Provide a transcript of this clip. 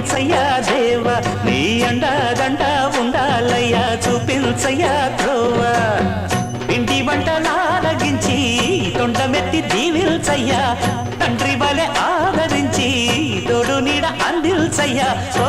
దీవించయ్యా దేవ నీ అండదండ ఉండాలయ్యా చూపించయ్యా త్రోవ పిండి వంటలారగించి తొండమెత్తి దీవించయ్యా తండ్రి వలె ఆదరించి తోడు నీడ అందిల్చయ్యా ఓ